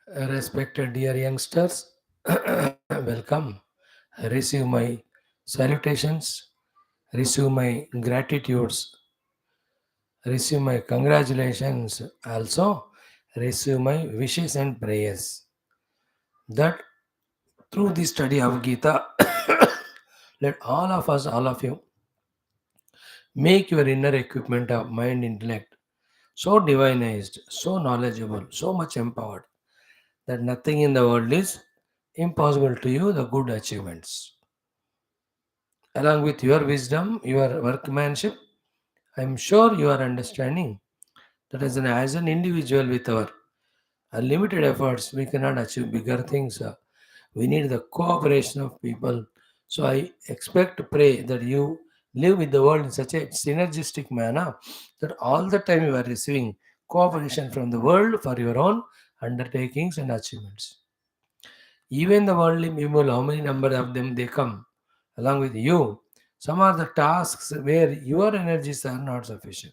Respected dear youngsters, welcome. Receive my salutations, receive my gratitudes, receive my congratulations, also receive my wishes and prayers. That through the study of Gita, let all of us, all of you, make your inner equipment of mind, intellect so divinized, so knowledgeable, so much empowered that nothing in the world is impossible to you, the good achievements. Along with your wisdom, your workmanship, I am sure you are understanding that as an individual with our unlimited efforts, we cannot achieve bigger things. We need the cooperation of people. So I expect to pray that you live with the world in such a synergistic manner that all the time you are receiving cooperation from the world for your own undertakings and achievements. Even the worldly people, how many number of them they come along with you. Some are the tasks where your energies are not sufficient.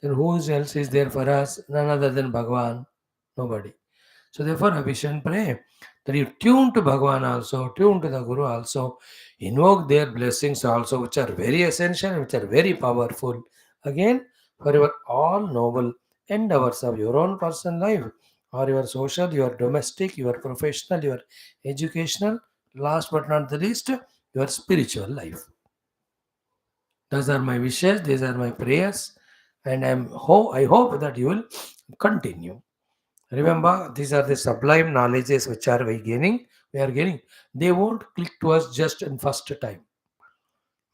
Then who else is there for us? None other than Bhagavan. Nobody. So therefore, I wish and pray that you tune to Bhagavan also, tune to the Guru also, invoke their blessings also, which are very essential and which are very powerful. Again, for your all noble endeavors of your own personal life, or your social, your domestic, your professional, your educational, last but not the least, your spiritual life. Those are my wishes, these are my prayers, and I hope that you will continue. Remember, these are the sublime knowledges which are we are gaining. They won't click to us just in first time.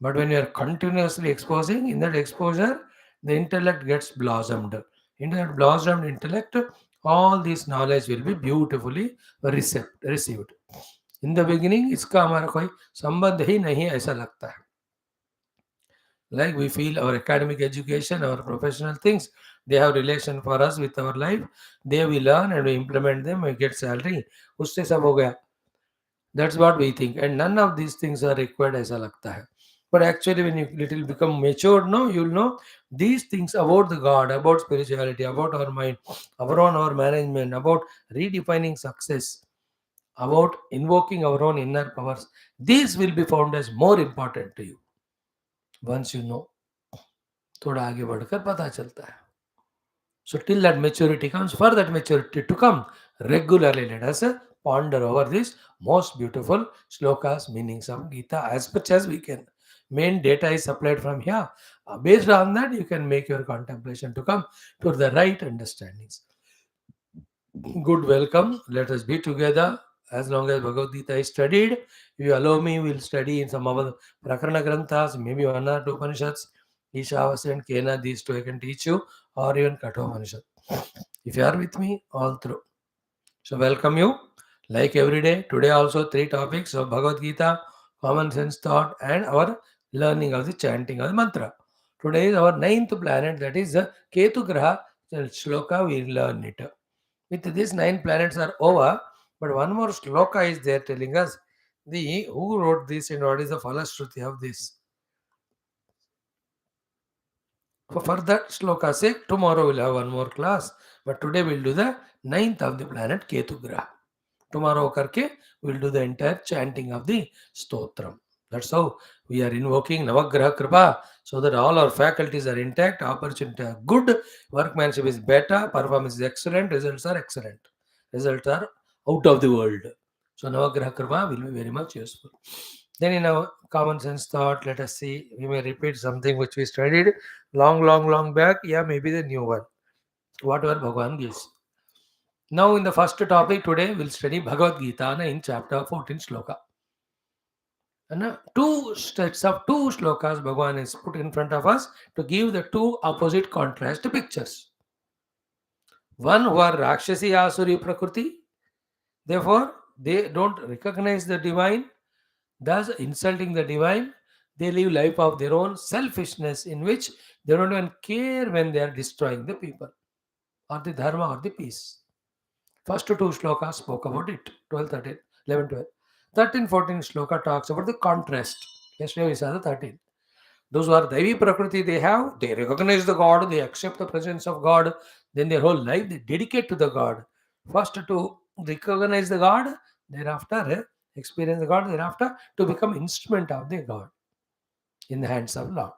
But when you are continuously exposing, in that exposure, the intellect gets blossomed. In that blossomed intellect, all this knowledge will be beautifully received. In the beginning, इसका हमारा कोई संबंध ही नहीं ऐसा लगता है. Like we feel our academic education, our professional things, they have relation for us with our life. They we learn and we implement them, we get salary. उससे सब हो गया. That's what we think. And none of these things are required ऐसा लगता है. But actually when you little become matured, no, you'll know these things about the God, about spirituality, about our mind, about our management, about redefining success, about invoking our own inner powers. These will be found as more important to you once you know. थोड़ा आगे बढ़कर पता चलता है. So till that maturity comes, for that maturity to come, regularly let us ponder over this most beautiful slokas, meanings of Gita as much as we can. Main data is supplied from here. Based on that, you can make your contemplation to come to the right understandings. Good welcome. Let us be together. As long as Bhagavad Gita is studied, if you allow me, we'll study in some other Prakarana Granthas, maybe one or two Upanishads. Ishavasya and Kena, these two I can teach you, or even Kathopanishad. If you are with me, all through. So welcome you. Like every day, today also three topics of Bhagavad Gita, common sense thought, and our learning of the chanting of the mantra. Today is our ninth planet, that is the Kethu Graha Shloka, we learn it. With these nine planets are over, but one more shloka is there telling us the who wrote this and what is the falashruti of this. For that shloka sake, tomorrow we'll have one more class, but today we'll do the ninth of the planet Ketu Graha. Tomorrow karke we'll do the entire chanting of the stotram. That's how we are invoking Navagraha Kripa so that all our faculties are intact, opportunity are good, workmanship is better, performance is excellent, results are excellent. Results are out of the world. So Navagraha Kripa will be very much useful. Then in our common sense thought, let us see, we may repeat something which we studied long back. Yeah, maybe the new one. Whatever Bhagavan gives. Now, in the first topic today, we'll study Bhagavad Gita in chapter 14 sloka. And two sets of two slokas Bhagavan is put in front of us to give the two opposite contrast pictures. One who are Rakshasi Asuri Prakriti, therefore they don't recognize the divine, thus insulting the divine. They live life of their own selfishness in which they don't even care when they are destroying the people or the dharma or the peace. First two shlokas spoke about it. 12, 13, 11, 12. 13, 14 shloka talks about the contrast. Yesterday we saw the 13. Those who are Devi Prakriti, they recognize the God, they accept the presence of God, then their whole life they dedicate to the God. First to recognize the God, thereafter experience the God, thereafter to become instrument of the God in the hands of Lord.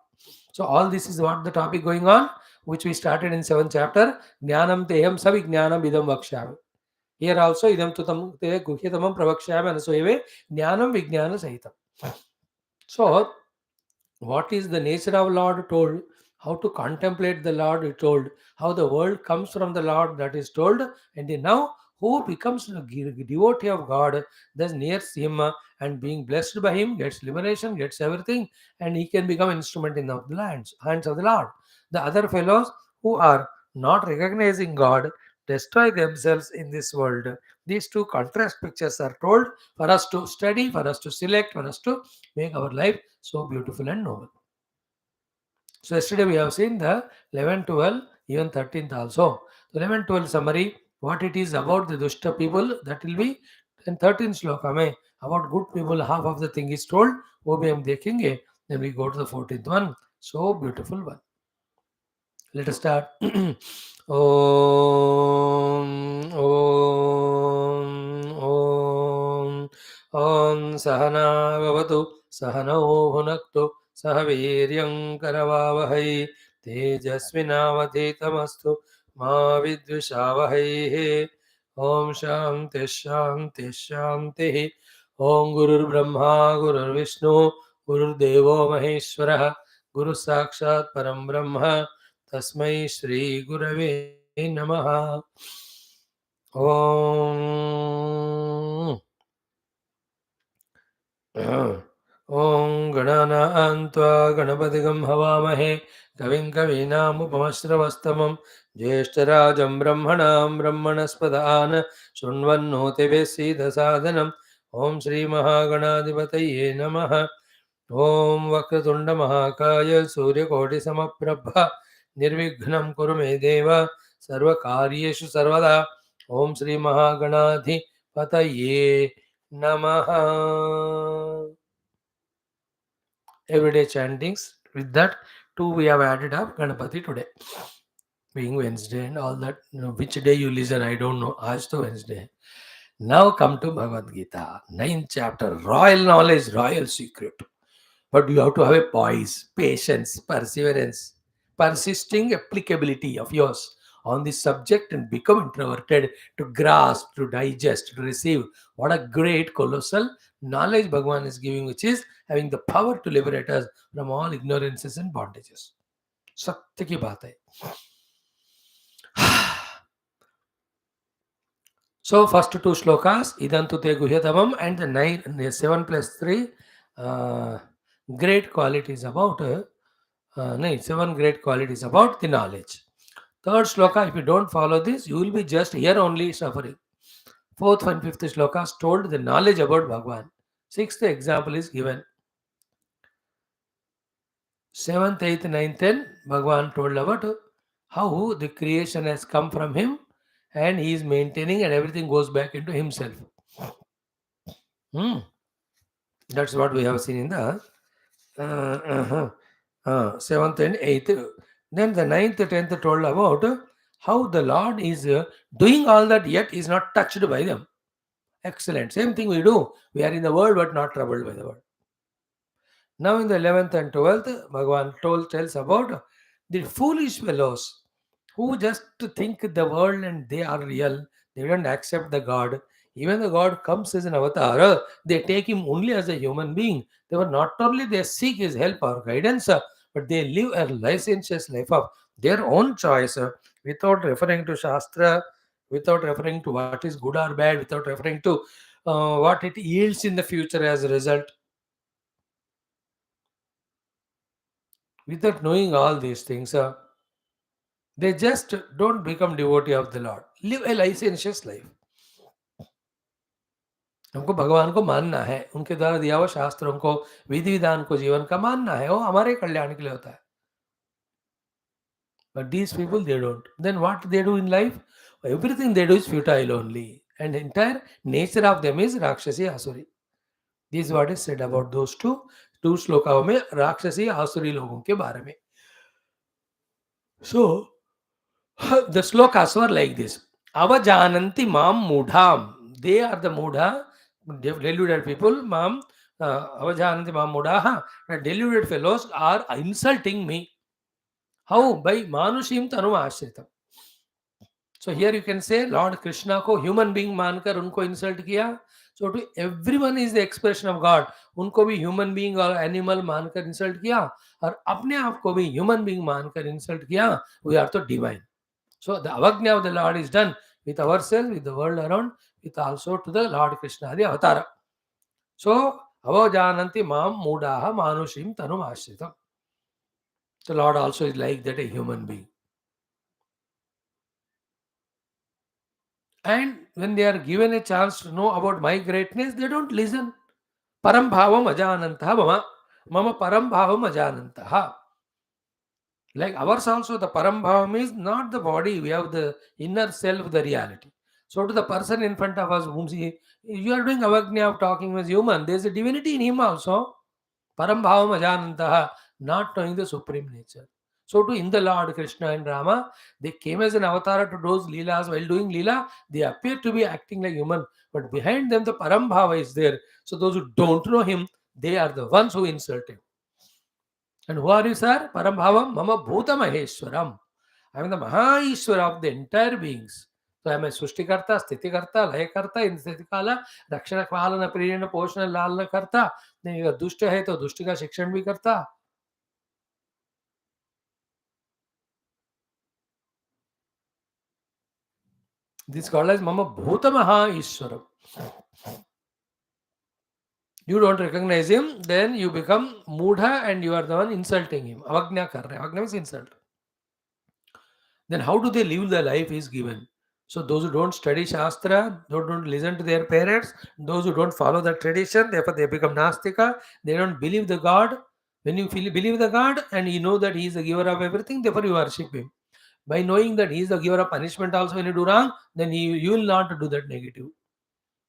So all this is what the topic going on, which we started in 7th chapter. Jnanam teham savijnanam idam vakshami. Here also idam tutam te guhyatamam pravakshami anasuyave jnanam vijnana sahitam. So what is the nature of Lord told, how to contemplate the Lord is told, how the world comes from the Lord that is told, and then now who becomes a devotee of God, thus nears him and being blessed by him, gets liberation, gets everything, and he can become instrument in the hands of the Lord. The other fellows who are not recognizing God destroy themselves in this world. These two contrast pictures are told for us to study, for us to select, for us to make our life so beautiful and noble. So yesterday we have seen the 11, 12, even 13th also. So 11, 12 summary, what it is about the Dushta people, that will be in 13th sloka mein. About good people, half of the thing is told, wo bhi hum dekhenge. Then we go to the 14th one. So beautiful one. Let us start. Om, Om, Om Sahana Bhavatu, Sahano Bhunaktu, Sahaviryam Karavavahai, Tejasvinavadhetamastu, Ma Vidvishavahai. Om Shanti Shanti Shanti. Om Gurur Brahma, Gurur Vishnu, Gurur Devo Maheshwara, Guru Sakshat Param Brahma. तस्मै श्री गुरवे नमः. ॐ ॐ गणानां त्वा गणपतिगं हवामहे कविं कवीनामुपमश्रवस्तमं ज्येष्ठराजं ब्रह्मणां ब्रह्मणस्पदान् शृण्वन्नोतिभिः सीदसादनम्. ॐ श्रीमहागणाधिपतये नमः. ॐ वक्रतुण्डमहाकाय सूर्यकोटिसमप्रभ निर्विघ्नं कुरु मे देव सर्वकार्येषु सर्वदा. ॐ श्रीमहागणाधिपतये नमः. Everyday chantings. With that, two we have added up Ganapati today, being Wednesday and all that. Which day you listen, I don't know. Aaj to Wednesday. Now come to Bhagavad Gita, 9th chapter. Royal knowledge, royal secret. But you have to have a poise, patience, perseverance, persisting applicability of yours on this subject and become introverted to grasp, to digest, to receive. What a great, colossal knowledge Bhagavan is giving, which is having the power to liberate us from all ignorances and bondages. सत्य की बात है. So first two shlokas, idantu te guhyatamam, and the 7 plus 3 great qualities about 7 great qualities about the knowledge. Third shloka, if you don't follow this, you will be just here only suffering. Fourth and fifth shlokas told the knowledge about Bhagwan. Sixth example is given. Seventh, eighth, ninth, and Bhagwan told about how the creation has come from him and he is maintaining and everything goes back into himself. That's what we have seen in the 7th and 8th. Then the 9th, 10th told about how the Lord is doing all that yet is not touched by them. Excellent. Same thing we do. We are in the world but not troubled by the world. Now in the 11th and 12th, Bhagavan tells about the foolish fellows who just think the world and they are real. They don't accept the God. Even the God comes as an avatar, they take him only as a human being. They were not only they seek his help or guidance, but they live a licentious life of their own choice without referring to Shastra, without referring to what is good or bad, without referring to what it yields in the future as a result. Without knowing all these things, they just don't become devotee of the Lord. Live a licentious life. हमको भगवान को मानना है, उनके द्वारा दिया हुआ शास्त्रों को, विधि विधान को जीवन का मानना है, वो हमारे कल्याण के लिए होता है. But these people, they don't. Then what they do in life? Everything they do is futile only. And the entire nature of them is Rakshasi Asuri. This is what is said about those two श्लोकाओं में राक्षसी आसुरी लोगों के बारे में. So, the slokas were like this. Avajananti mam mudham. They are the mudha, deluded people. Mam, avajananti mam mudaha. The deluded fellows are insulting me. How? By manushim tanu ashritam. So here you can say Lord Krishna को human being मानकर उनको insult किया. So to everyone is the expression of God. उनको भी human being और animal मानकर insult किया और अपने आप को भी human being मानकर insult किया. We are तो divine. So the avagnya of the Lord is done with ourselves, with the world around, with also to the Lord Krishna, the avatara. So avajananti mam mudaha manushim tanum ashritam. The Lord also is like that, a human being. And when they are given a chance to know about my greatness, they don't listen. Param bhavam ajanantaha mama. Mama param bhavam ajanantaha. Like ours also, the param bhavam is not the body. We have the inner self, the reality. So to the person in front of us, whom you are doing avagnya of talking as human, there is a divinity in him also. Param bhavam ajanantaha, not knowing the supreme nature. So to in the Lord Krishna and Rama, they came as an avatar to those leelas. While doing leela, they appear to be acting like human, but behind them the param bhava is there. So those who don't know him, they are the ones who insult him. And who are you, sir? Param bhavam mama bhuta maheshwaram. I am the Mahaishwara of the entire beings. So I am a Sushtikarta, Sthitikarta, Layakarta, in Sthitikala, Rakshana Kvalana, Priyana, Poshana, Lalana Karta. Then you are Dushta hai to Dushti ka Shikshan bhi karta. This is called as Mama Bhuta Mahaishwaram. You don't recognize him, then you become Mudha and you are the one insulting him. Avagnya kar rahe. Avagnya means insult. Then how do they live the life is given? So those who don't study Shastra, those who don't listen to their parents, those who don't follow the tradition, therefore they become Nastika, they don't believe the God. When you believe the God and you know that He is the giver of everything, therefore you worship Him. By knowing that He is the giver of punishment also when you do wrong, then you will not do that negative.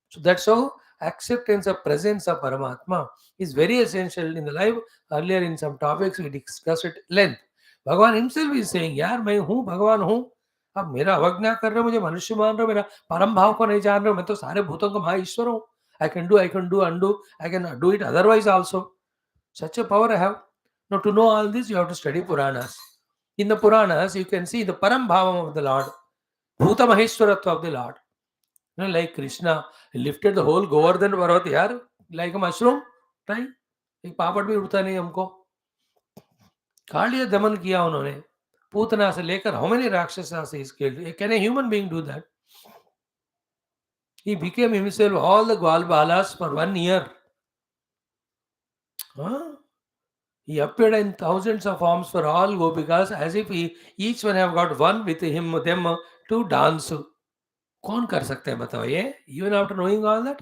So that's how acceptance of presence of Paramatma is very essential in the life. Earlier in some topics we discussed it length. भगवान himself is saying, यार मैं हूँ भगवान हूँ. अब मेरा अवज्ञा कर रहे हो, मुझे मनुष्य मान रहे हो, मेरा परम भाव को नहीं जान रहे हो. मैं तो सारे भूतों का महाईश्वर हूँ. I can do, undo. I can do it otherwise also. Such a power I have. Now to know all this, you have to study Puranas. In the Puranas, you can see the param bhavam of the Lord, bhuta maheshwaratva of the Lord. Like Krishna lifted the whole Govardhan Parvat, yaar, like a mushroom. Try. एक पापड़ भी उड़ता नहीं हमको. कालिया दमन किया उन्होंने. पूतना से लेकर how many Rakshasas he killed? Can a human being do that? He became himself all the Gwalbalas for 1 year. Huh? He appeared in thousands of forms for all Gopikas as if each one have got one with him them to dance. कौन कर सकता है बताओ ये? Even after knowing all that?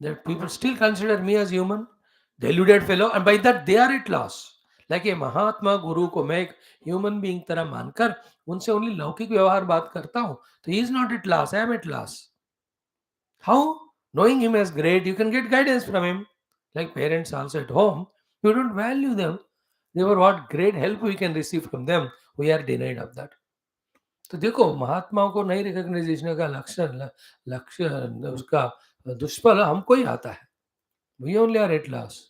That people still consider me as human, deluded fellow, and by that they are at loss. Like a महात्मा गुरु को मैं एक human being तरह मानकर उनसे ओनली लौकिक व्यवहार बात करता हूँ, तो he is not at loss, I am at loss. How? Knowing him as great, you can get guidance from him. Like parents also at home, you don't value them. Therefore, what great help we can receive from them, we are denied of that. तो देखो महात्माओं को नहीं recognition का लक्षण लक्ष्य उसका दुष्फल हमको ही आता है. We only are at loss.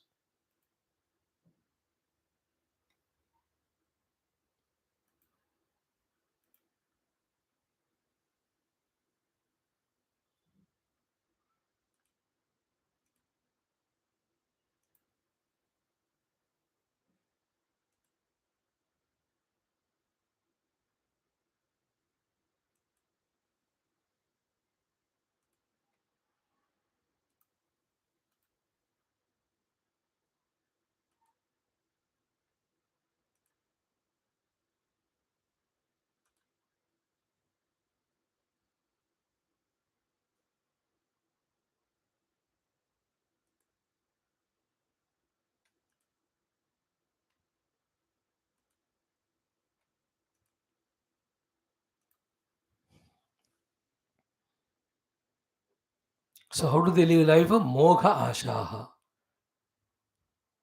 So how do they live life? Mogha ashaha,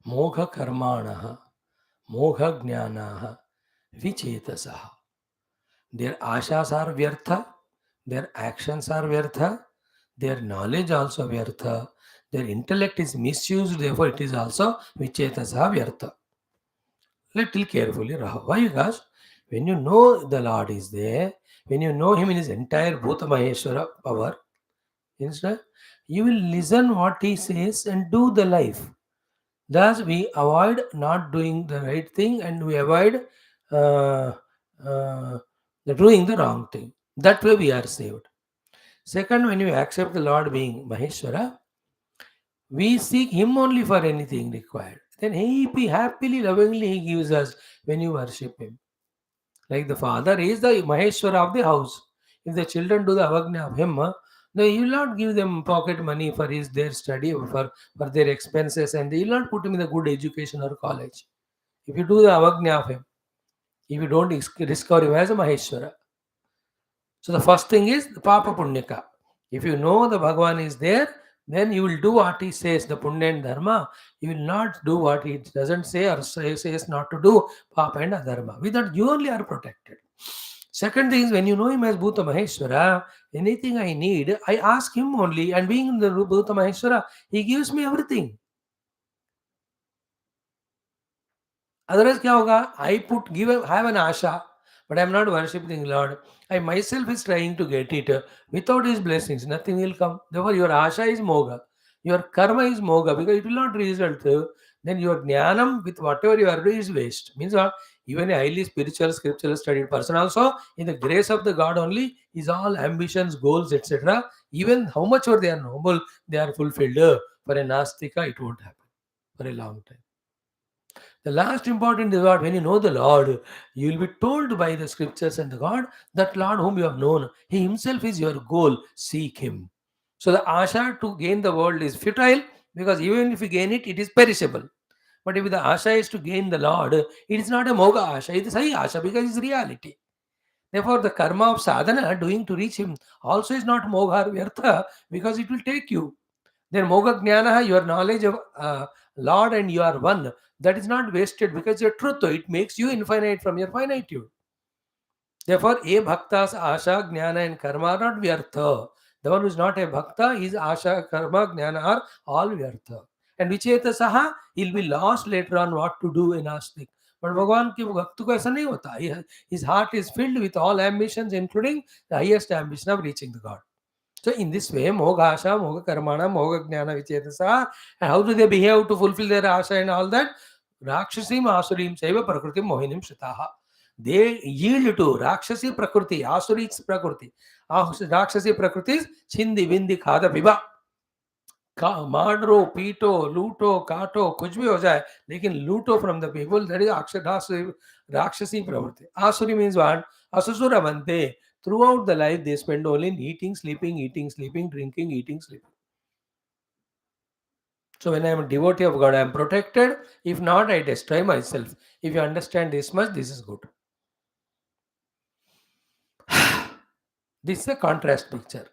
mogha karmanaha, mogha jnanaha, vichetasaha. Their ashas are vyartha, their actions are vyartha, their knowledge also vyartha, their intellect is misused, therefore it is also vichetasa vyartha. Little carefully, Raha. Why? Because when you know the Lord is there, when you know Him in His entire Bhuta Maheshwara power, instead, you will listen what He says and do the life. Thus, we avoid not doing the right thing and we avoid uh, uh, doing the wrong thing. That way, we are saved. Second, when you accept the Lord being Maheshwara, we seek Him only for anything required. Then He happily, lovingly He gives us when you worship Him. Like the father is the Maheshwara of the house. If the children do the avagna of him, then he will not give them pocket money for their study or for their expenses, and they will not put him in a good education or college. If you do the avagna of him, if you don't discover him as a Maheshwara. So the first thing is the Papa Punyaka. If you know the Bhagavan is there, then you will do what he says, the Punya and Dharma. You will not do what he doesn't say or says not to do, Papa and Adharma. With that, you only are protected. Second thing is when you know him as Bhuta Maheshwara, anything I need, I ask him only, and being the Bhuta Maheshwara, he gives me everything. Otherwise, क्या होगा? I have an asha, but I am not worshipping Lord. I myself is trying to get it. Without His blessings, nothing will come. Therefore, your asha is moga. Your karma is moga because it will not result. Then your jnanam with whatever you are doing is waste. Means what? Even a highly spiritual, scriptural studied person also, in the grace of the God only, is all ambitions, goals, etc. Even how much or they are noble, they are fulfilled. For a Nastika, it won't happen for a long time. The last important is what when you know the Lord, you will be told by the scriptures and the God that Lord whom you have known, He Himself is your goal. Seek Him. So the asha to gain the world is futile because even if you gain it, it is perishable. But if the asha is to gain the Lord, it is not a moga asha, it is high asha because it's reality. Therefore, the karma of sadhana doing to reach Him also is not moga or vyartha because it will take you. Then moga jnana, your knowledge of Lord and you are one, that is not wasted because your truth, it makes you infinite from your finitude. Therefore, a bhakta's asha, jnana and karma are not vyartha. The one who is not a bhakta, his asha, karma, jnana are all vyartha. And vicheta saha, he'll be lost later on what to do in astik. But भगवान के भक्त को ऐसा नहीं होता. His heart is filled with all ambitions, including the highest ambition of reaching the God. So in this way, moga asha, moga karmana, moga jnana vichetasa, and how do they behave to fulfill their asha and all that? Rakshasim asurim saiva prakritim mohinim shitaha. They yield to Rakshasi Prakriti, Asuri's Prakriti. Rakshasi Prakriti is Chindi, Vindi, Khada, Viva. मारो पीटो लूटो काटो कुछ भी हो जाए लेकिन लूटो from the people that is अक्षरासुरी राक्षसी प्रवृत्ति आसुरी मीन्स व्हाट असुसुर बनते throughout the life they spend only eating sleeping drinking eating sleeping so when I am a devotee of God I am protected if not I destroy myself if you understand this much this is good this is a contrast picture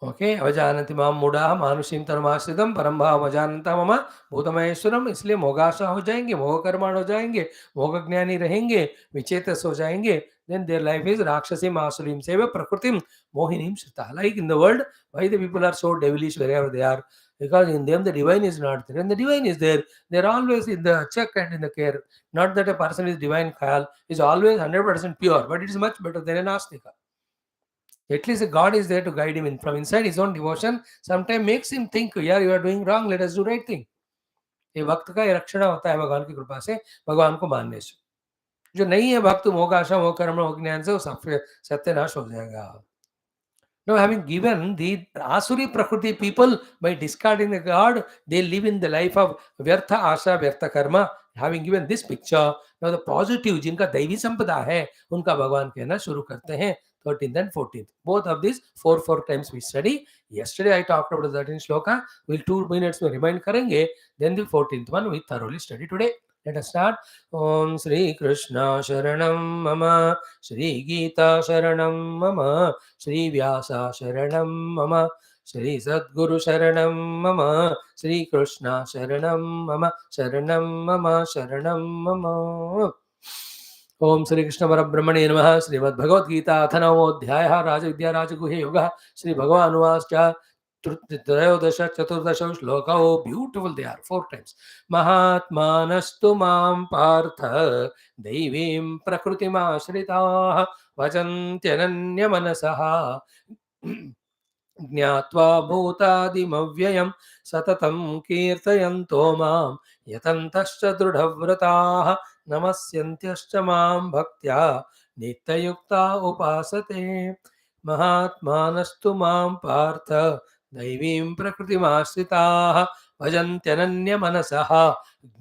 okay अवजानति माम मूढ़ा मानुषीम तनुमाश्रितम परम भाव अवजानता mama भूतमहेश्वरम इसलिए मोगाशा हो जाएंगे मोह कर्माण हो जाएंगे मोह ज्ञानी रहेंगे विचेतस हो जाएंगे then their life is rakshasi masurim seva prakritim mohinim shita like in the world why the people are so devilish wherever they are because in them the divine is not there and the divine is there they're always in the check and in the care not that a person is divine khayal is always 100% pure but it is much better than an astika. At least God is there to guide him in, from inside his own devotion. Sometimes makes him think, yeah, you are doing wrong, let us do right thing. ये वक्त का ये रक्षण होता है भगवान की कृपा से भगवान को मानने से जो नहीं है भक्त मोह आशा मोह कर्म मोह ज्ञान से वो सत्यानाश हो जाएगा. Now, having given the Asuri Prakriti people by discarding the God, they live in the life of Vyartha Asha, Vyartha Karma. Having given this picture, now the positive, जिनका दैवी संपदा है, उनका भगवान कहना शुरू करते हैं 13th and 14th. Both of these four times we study. Yesterday I talked about the 13th shloka. We'll 2 minutes में remind करेंगे. Then the 14th one we thoroughly study today. Let us start. Om Shri Krishna Sharanam Mama Shri Geetha Sharanam Mama Shri Vyasa Sharanam Mama Shri Sadguru Sharanam Mama Shri Krishna Sharanam Mama Sharanam Mama Sharanam Mama. ओम श्री कृष्ण परब्रह्मणे नमः। श्रीमद्भगवद्गीता अथ नवोऽध्यायः। राजविद्या राजगुह्य योगः। श्री भगवानुवाच त्रयोदश चतुर्दश श्लोकौ beautiful they are 4 times। महात्मानस्तु मां पार्थ दैवीं प्रकृतिमाश्रिताः भजन्त्यनन्यमनसः ज्ञात्वा भूतादिमव्ययं सततं कीर्तयन्तो मां यतन्तश्च दृढव्रताः नमस्यन्त्यश्च मां भक्त्या नित्ययुक्ता उपासते। महात्मानस्तु मां पार्थ दैवीं प्रकृतिमाश्रिताः भजन्त्यनन्यमनसः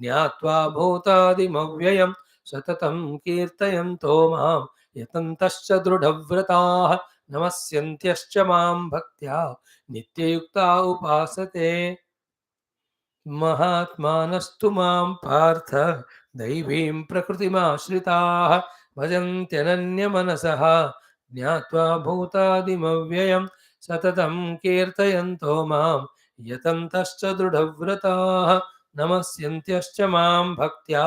ज्ञात्वा भूतादिमव्ययं सततं कीर्तयन्तो मां यतन्तश्च दृढव्रताः नमस्यन्त्यश्च मां भक्त्या नित्ययुक्ता उपासते। महात्मानस्तु मां पार्थ दैवीं प्रकृतिमाश्रिताः भजन्त्यनन्यमनसः ज्ञात्वा भूतादिमव्ययं सततं कीर्तयन्तो मां यतन्तश्च दृढव्रताः नमस्यन्त्यश्च मां भक्त्या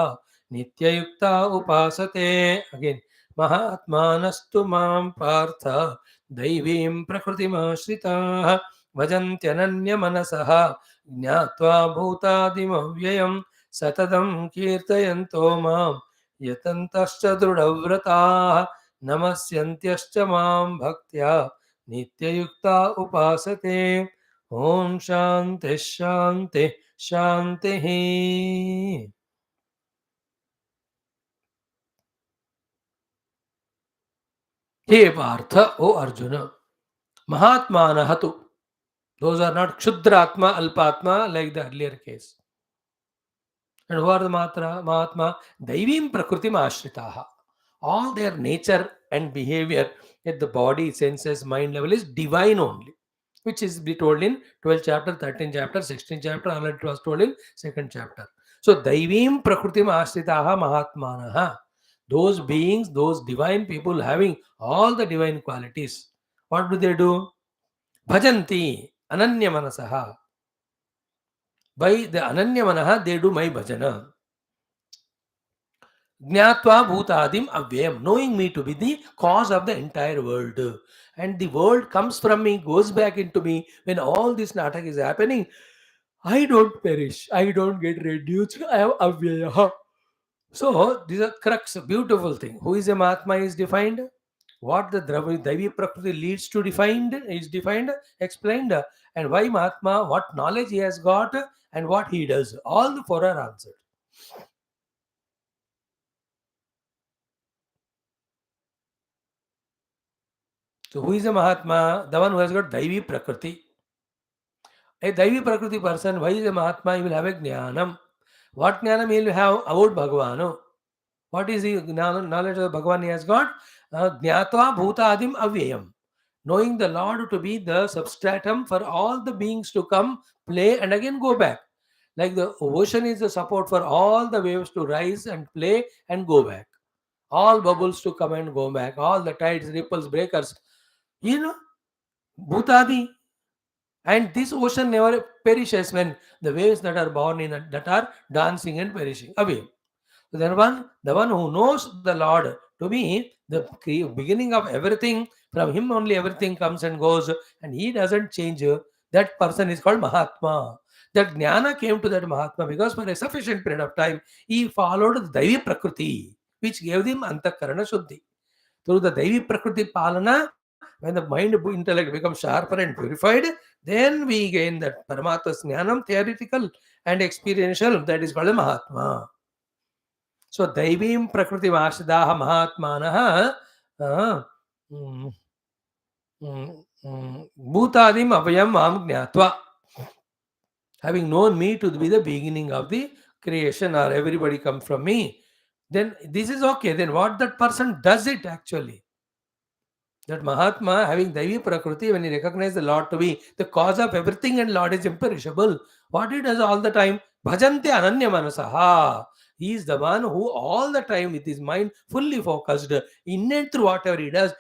नित्ययुक्ता उपासते। अगेन महात्मानस्तु मां पार्थ दैवीं प्रकृतिमाश्रिताः भजन्त्यनन्यमनसः ज्ञात्वा भूतादिमव्ययं सततं कीर्तयन्तो मां यतन्तश्च दृढव्रताः नमस्यन्त्यश्च मां भक्त्या नित्ययुक्ता उपासते। ओम शांति शांति शांति। हे पार्थ, ओ अर्जुन, महात्मानः तु, those are not kshudraत्मा अल्पात्मा like the earlier case. And who are the Mahatma? Daivim Prakritim Ashritaha. All their nature and behavior at the body, senses, mind level is divine only, which is be told in 12th chapter, 13th chapter, 16th chapter, and it was told in 2nd chapter. So, Daivim Prakritim Ashritaha Mahatmanaha. Those beings, those divine people having all the divine qualities, what do? Bhajanti Ananya Manasaha. By the Ananya Manaha, they do my bhajana. Jnatva bhutadim avyayam, knowing me to be the cause of the entire world. And the world comes from me, goes back into me. When all this natak is happening, I don't perish, I don't get reduced, I am avyaya. So, this is a crux, a beautiful thing. Who is a Mahatma is defined. What the Daivi Prakriti leads to defined is defined, explained. And why Mahatma, what knowledge he has got, and what he does. All the four are answered. So, who is a Mahatma? The one who has got Daivi Prakriti. A Daivi Prakriti person, why is a Mahatma? He will have a Jnanam. What Jnanam he will have about Bhagavan? What is the knowledge of Bhagavan he has got? Jnatva Bhutadim Avyayam. Knowing the Lord to be the substratum for all the beings to come, play, and again go back. Like the ocean is the support for all the waves to rise and play and go back. All bubbles to come and go back. All the tides, ripples, breakers. You know, Bhutadi. And this ocean never perishes when the waves that are born in it, that are dancing and perishing away. So the one who knows the Lord to be the beginning of everything, from him only everything comes and goes, and he doesn't change. That person is called Mahatma. That Jnana came to that Mahatma because for a sufficient period of time he followed the Daivi Prakriti, which gave him Antakarana Shuddhi. Through the Daivi Prakriti Palana, when the mind intellect becomes sharper and purified, then we gain that Paramatma Jnanam, theoretical and experiential, that is called a Mahatma. So, Daivim Prakriti Vashadaha Mahatmanaha Bhutadim Apayam Mam Gnatva. Having known me to be the beginning of the creation, or everybody come from me, then this is okay. Then what that person does it actually? That Mahatma having Daivi Prakriti, when he recognizes the Lord to be the cause of everything and Lord is imperishable, what he does all the time? Bhajante Ananya Manasaha. He is the one who all the time with his mind fully focused, in and through whatever he does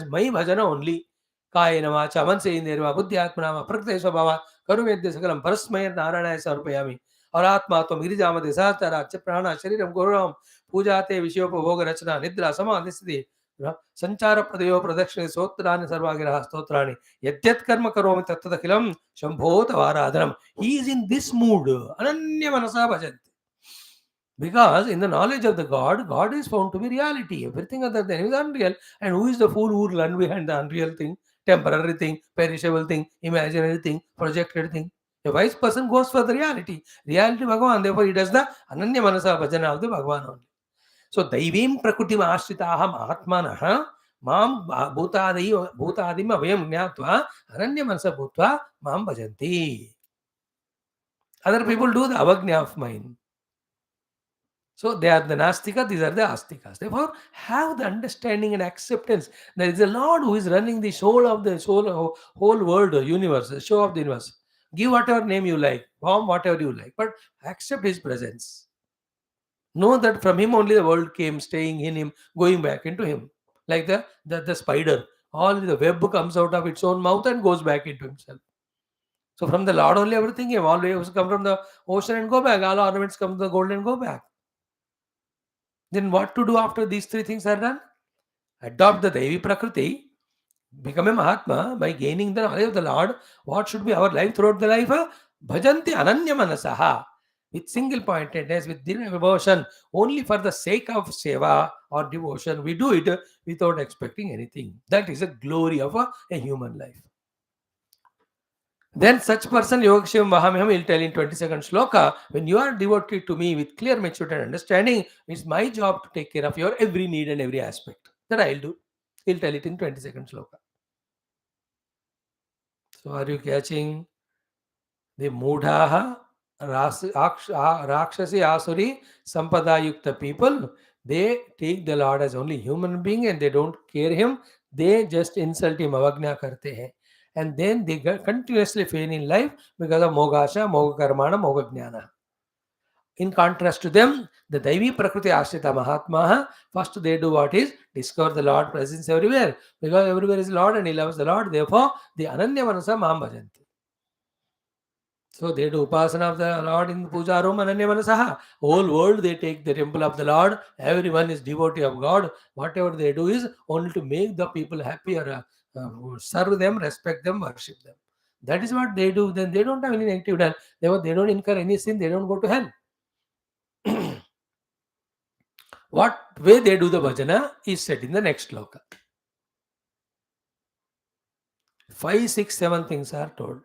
my bhajana only. Kayena vacha manse inderva buddhyatmanama prakriti svabhava karuvedya sakalam parasmaya naranaya sarpayami. और आत्मा तो गिरिजामति सहस्राक्ष प्राण शरीरम गौरवम पूजाते विषयोपभोग रचना निद्रा समाधि स्थिति संचार प्रदयो प्रदक्षिणे स्तोत्राणि सर्वागिरः स्तोत्राणि यद्यत् कर्म करोमि तत्तदखिलं Shambho तवाराधनम. He is in this mood. Ananya manasa bhajanti. Because in the knowledge of the God, God is found to be reality. Everything other than is unreal. And who is the fool who will run behind the unreal thing, temporary thing, perishable thing, imaginary thing, projected thing? A wise person goes for the reality. Reality Bhagavan. Therefore, he does the Ananya Manasa Bhajana of the Bhagavan only. So, Daivim Prakutim Ashritaha Mahatmanaha Mam Bhutadima Vayam Jnatva Ananya Manasa Bhutva Mam Bhajanti. Other people do the avagnya of mind. So they are the Nastika, these are the Astikas. Therefore, have the understanding and acceptance. There is a Lord who is running the whole world, universe, the show of the universe. Give whatever name you like, form whatever you like, but accept his presence. Know that from him only the world came, staying in him, going back into him. Like the spider. All the web comes out of its own mouth and goes back into himself. So from the Lord only everything came. All waves come from the ocean and go back. All ornaments come from the gold and go back. Then what to do after these three things are done? Adopt the Devi Prakriti, become a Mahatma by gaining the knowledge of the Lord. What should be our life throughout the life? Bhajanti Ananya Manasaha. With single pointedness, with devotion, only for the sake of seva or devotion, we do it without expecting anything. That is a glory of a human life. Then such person, Yogashivam Mahamyam will tell in 22nd shloka, when you are devoted to me with clear maturity and understanding, it's my job to take care of your every need and every aspect. That I'll do. He'll tell it in 22nd shloka. So are you catching the Mudhaha, Rakshasi, Asuri, Sampada Yukta people? They take the Lord as only human being and they don't care him. They just insult him, avagna karte hai. And then they continuously fail in life because of Mogasha, Mogakarmana, Mogajnana. In contrast to them, the Daivi Prakriti Ashrita Mahatma, first they do what is discover the Lord presence everywhere. Because everywhere is Lord and he loves the Lord. Therefore, the Ananya Manasa Maham Bhajanti. So they do Upasana of the Lord in Puja room, Ananya Manasaha. Whole world they take the temple of the Lord. Everyone is devotee of God. Whatever they do is only to make the people happy or serve them, respect them, worship them. That is what they do. Then they don't have any negative done. Therefore, they don't incur any sin. They don't go to hell. What way they do the bhajana is said in the next sloka. 5, 6, 7 things are told.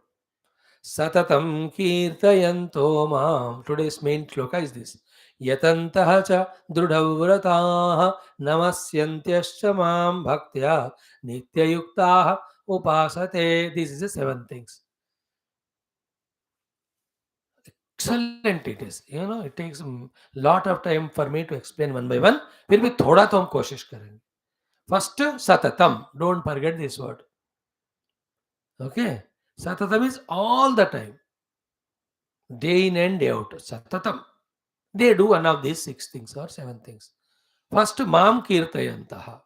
Satatam kirtayanto mam. Today's main sloka is this. Yatantaha cha drudhavrataha namasyantyascha mam bhaktya nityayuktaha upasate. This is the 7 things. Excellent it is. It takes a lot of time for me to explain one by one. फिर भी थोड़ा तो हम कोशिश करेंगे. First, satatam. Don't forget this word. Okay? Satatam is all the time. Day in and day out. Satatam. They do one of these 6 things or 7 things. First, mam kirtayantaha.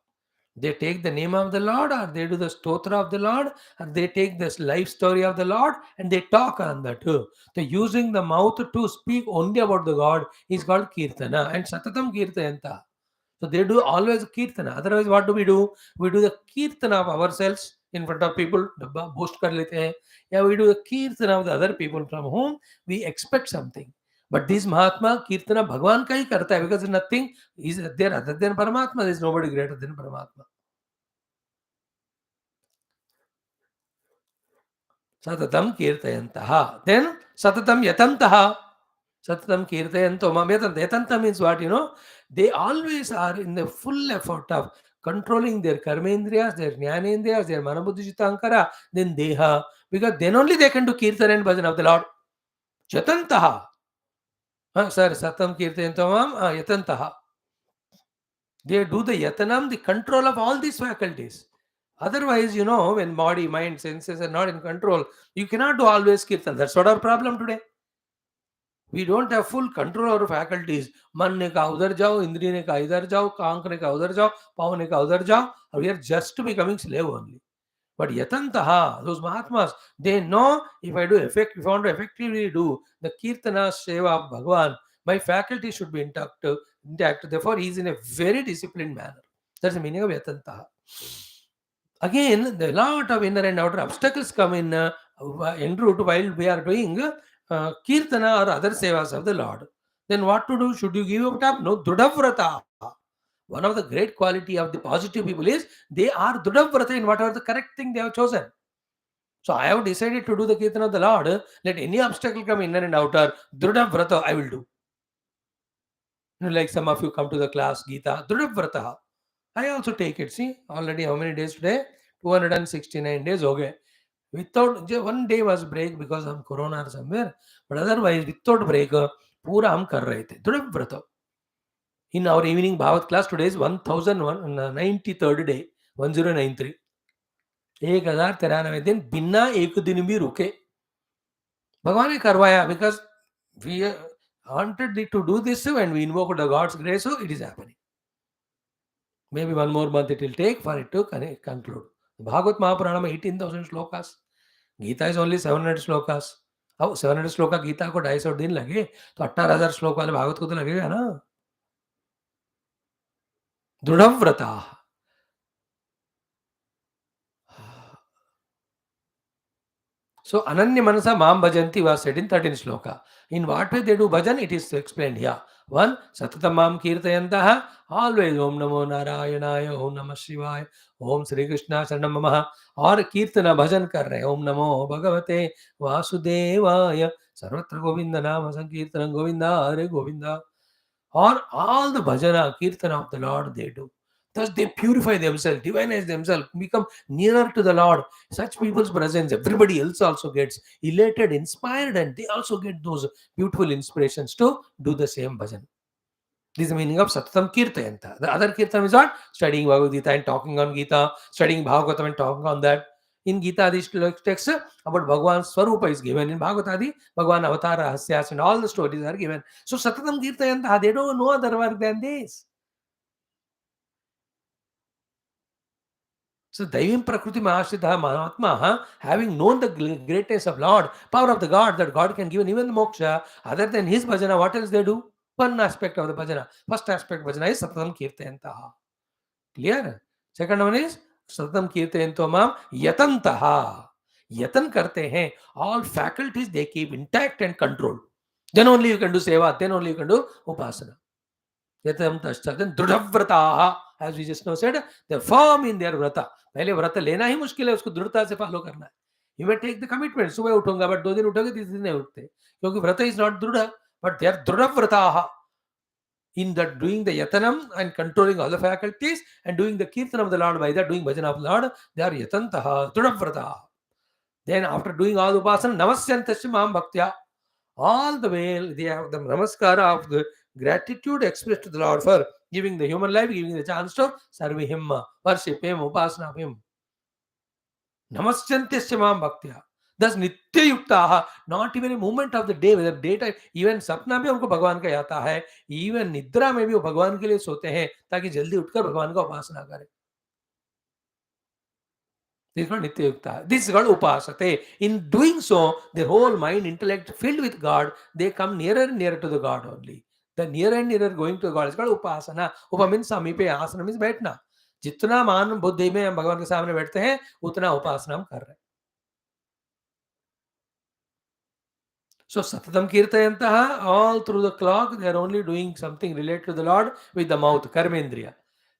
They take the name of the Lord or they do the stotra of the Lord or they take this life story of the Lord and they talk on that. So using the mouth to speak only about the God is called kirtana and satatam kirtayanta. So they do always kirtana. Otherwise, what do? We do the kirtana of ourselves in front of people, boast kar lete hain. Yeah, we do the kirtana of the other people from whom we expect something. But this Mahatma Kirtana Bhagwan ka hi karta hai because nothing is there other than Paramatma. There is nobody greater than Paramatma. Satatam Kirtayantaha. Then Satatam Yatantaha. Satatam Kirtayanto Mam Yatanta. Yatanta means what? They always are in the full effort of controlling their karmendriyas, their jnanendriyas, their manabuddhijitankara, then deha. Because then only they can do Kirtan and Bhajan of the Lord. Yatantaha. Sir, Satam Kirtayanto Mam Yatantaha. They do the yatanam, the control of all these faculties. Otherwise, when body, mind, senses are not in control, you cannot do always kirtan. That's what our problem today. We don't have full control over faculties. Man ne kaha udhar jao, indriya ne kaha idhar jao, aankh ne kaha udhar jao, pav ne kaha udhar jao. We are just becoming slave only. But yatantaha, those Mahatmas, they know if I want to effectively do the Kirtana Seva of Bhagavan, my faculty should be intact. Therefore, he is in a very disciplined manner. That's the meaning of yatantaha. Again, the lot of inner and outer obstacles come en route while we are doing Kirtana or other Sevas of the Lord. Then what to do? Should you give up? No, Drudavrata. One of the great quality of the positive people is they are Drudavrata in whatever the correct thing they have chosen. So I have decided to do the Kirtana of the Lord. Let any obstacle come inner and outer, Drudavrata I will do. Like some of you come to the class, Geetha, Drudavrata. I also take it. See, already how many days today? 269 days. Okay. Without one day was break because of Corona or somewhere. But otherwise, without break, पूरा हम कर रहे थे. Drudavrata. In our evening Bhagavad class, today is 1093rd day, 1093. 1093 दिन बिना एक दिन भी रुके भगवान ने करवाया, because we wanted to do this and we invoked the God's grace, so it is happening. Maybe one more month it will take for it to conclude. Bhagavad Mahapurana में 18,000 श्लोकास, गीता is only 700 श्लोकास. अब 700 श्लोका गीता को 250 दिन लगे तो 18,000 श्लोक वाले भागवत को तो लगेगा ना. दृढ़व्रता. So Ananya Manasa Mam Bhajanti was said in 13th sloka. In what way they do bhajan, it is explained here. 1. Satatam Mam Kirtayantaha, always Om Namo Narayanaya, Om Namah Shivaya, Om Sri Krishna Saranam Mamaha, or Kirtana bhajan kar rahe, Om Namo Bhagavate Vasudevaya, Sarvatra Govinda Nama Sankirtanam Govinda Hare Govinda. Or all the bhajana, kirtana of the Lord they do. Thus they purify themselves, divinize themselves, become nearer to the Lord. Such people's presence, everybody else also gets elated, inspired, and they also get those beautiful inspirations to do the same bhajan. This is the meaning of Satatam Kirtayanta. The other Kirtan is what? Studying Bhagavad Gita and talking on Gita, studying Bhagavatam and talking on that. In Gita, this text about Bhagavan's Swarupa is given. In Bhagavata, Bhagavan Avatar Rahasyas and all the stories are given. So Satatam Kirtayanta, they don't know other work than this. So Daivim Prakriti Mahashrita Mahatma, having known the greatness of Lord, power of the God, that God can give even the moksha, other than his bhajana, what else they do? One aspect of the bhajana. First aspect of bhajana is Satatam Kirtayantaha. Clear? Second one is Satatam Kirtayanto Mam Yatantaha. Yatan karte hain. All faculties they keep intact and controlled. Then only you can do seva, then only you can do upasana. Yatam tashta. Then Drudhavrataha, as we just now said, they're firm in their vrata. पहले व्रत लेना ही मुश्किल है, उसको दृढ़ता से follow करना है. You may take the commitment, सुबह उठूंगा, but 2 दिन उठोगे, 3 दिन नहीं उठते, क्योंकि व्रत is not दृढ़, but they are दृढ़व्रताः. In that doing the yatanam and controlling all the faculties and doing the kirtan of the Lord, by that doing bhajan of the Lord, they are yatantaha, dృఢవ్రతాः. Then after doing all the upasana, namasyantasya mam bhaktya, all the way they have the namaskara of the gratitude expressed to the Lord for giving the human life, giving the chance to serve him, worship him, upasana of him. Namaskyantasya mam bhaktya. Thus नित्य युक्ता, not even a moment of the day, whether daytime, even सपना में उनको भगवान का आता है, even निद्रा में भी वो भगवान के लिए सोते हैं ताकि जल्दी उठकर भगवान का उपासना करें. This is called nitya yukta. This is called upasate. In doing so, their whole mind, intellect filled with God, they come nearer and nearer to the God only. The nearer and nearer going to the God is called upasana. Upa means samipe, asana means बैठना. जितना मान बुद्धि में हम भगवान के सामने बैठते हैं, उतना उपासना हम कर रहे हैं. So Satatam Kirtayantaha, all through the clock, they are only doing something related to the Lord with the mouth, Karmendriya.